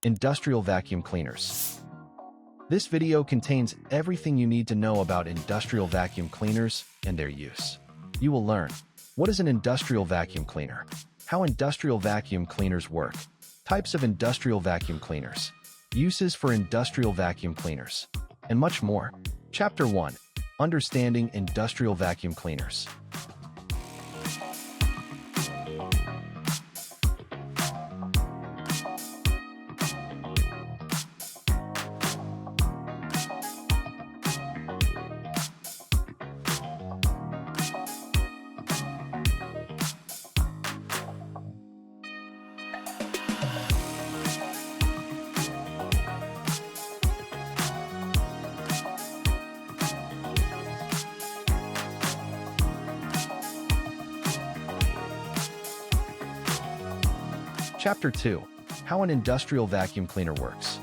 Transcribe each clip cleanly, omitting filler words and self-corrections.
Industrial vacuum cleaners. This video contains everything you need to know about industrial vacuum cleaners and their use. You will learn: what is an industrial vacuum cleaner, how industrial vacuum cleaners work, types of industrial vacuum cleaners, uses for industrial vacuum cleaners, and much more. Chapter 1: Understanding industrial vacuum cleaners. Chapter 2: How an industrial vacuum cleaner works.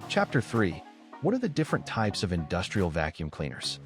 Chapter 3: What are the different types of industrial vacuum cleaners?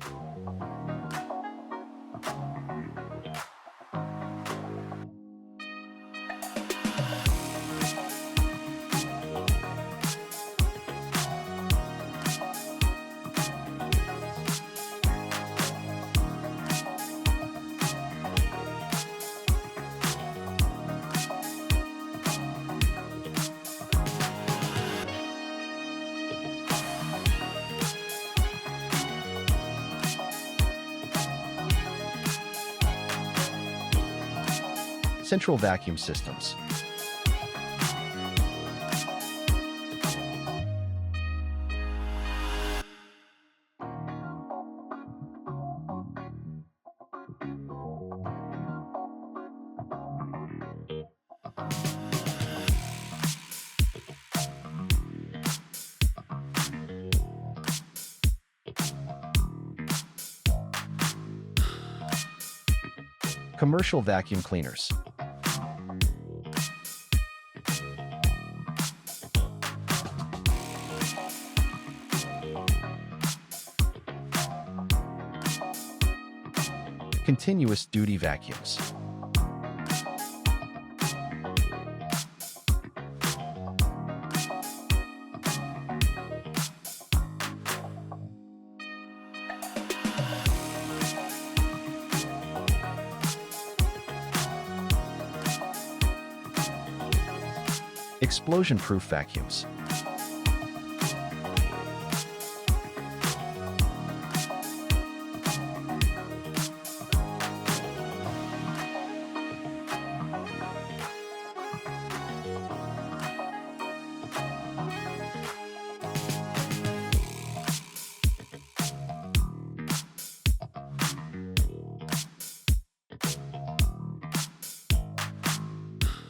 Central vacuum systems. Commercial vacuum cleaners. Continuous duty vacuums. Explosion-proof vacuums.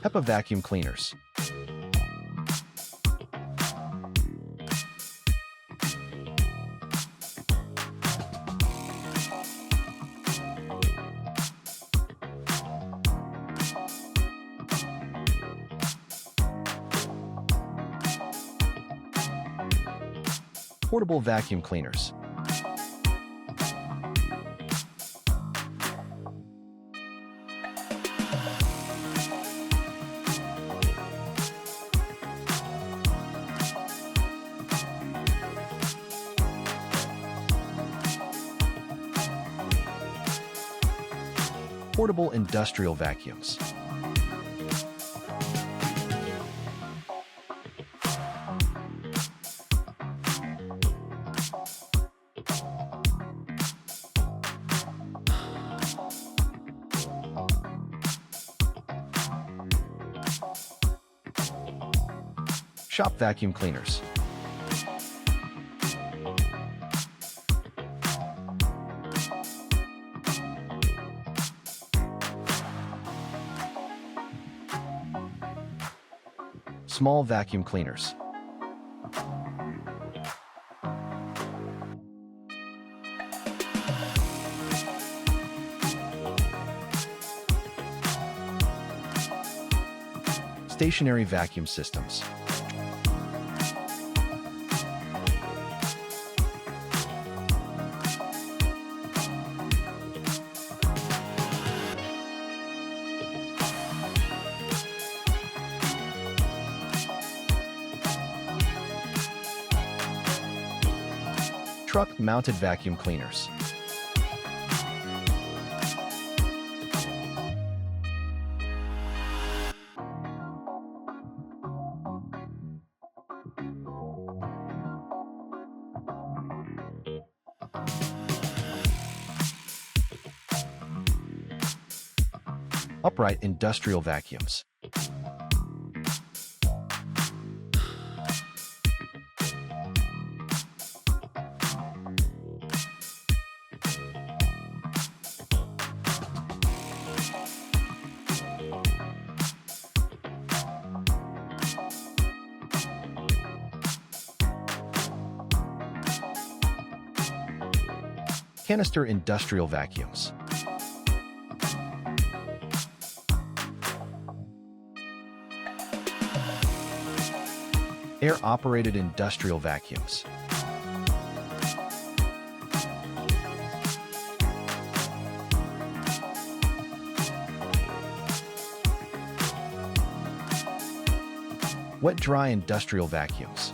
HEPA vacuum cleaners. Portable vacuum cleaners. Portable industrial vacuums. Shop vacuum cleaners. Small vacuum cleaners. Stationary vacuum systems. Truck-mounted vacuum cleaners. Upright industrial vacuums. Canister industrial vacuums. Air-operated industrial vacuums. Wet-dry industrial vacuums.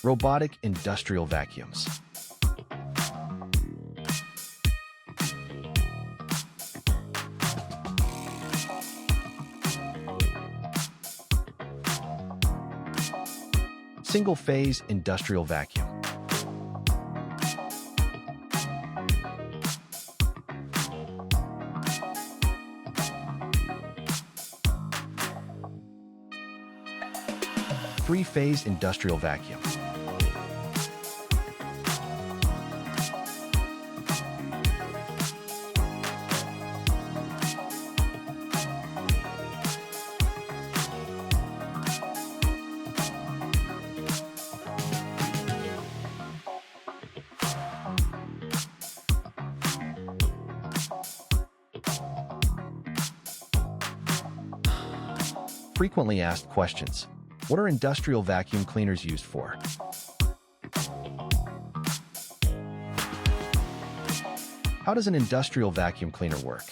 Robotic industrial vacuums. Single-phase industrial vacuum. Three-phase industrial vacuum. Frequently asked questions. What are industrial vacuum cleaners used for? How does an industrial vacuum cleaner work?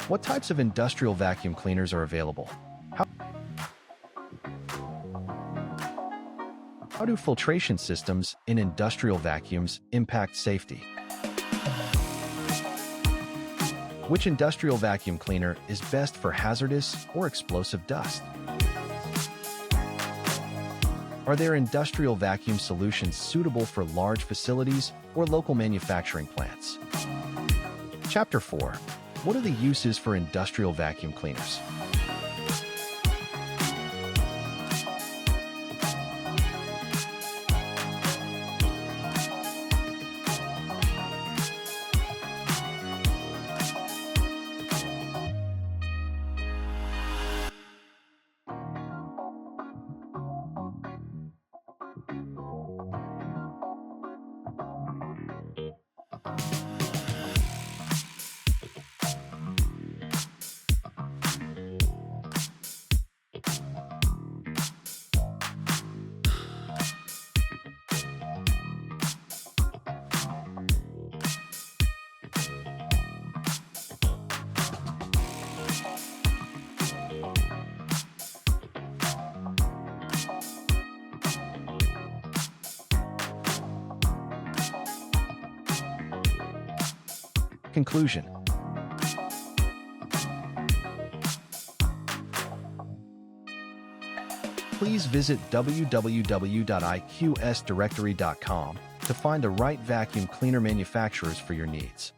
What types of industrial vacuum cleaners are available? How do filtration systems in industrial vacuums impact safety? Which industrial vacuum cleaner is best for hazardous or explosive dust? Are there industrial vacuum solutions suitable for large facilities or local manufacturing plants? Chapter 4. What are the uses for industrial vacuum cleaners? conclusion, please visit www.iqsdirectory.com to find the right vacuum cleaner manufacturers for your needs.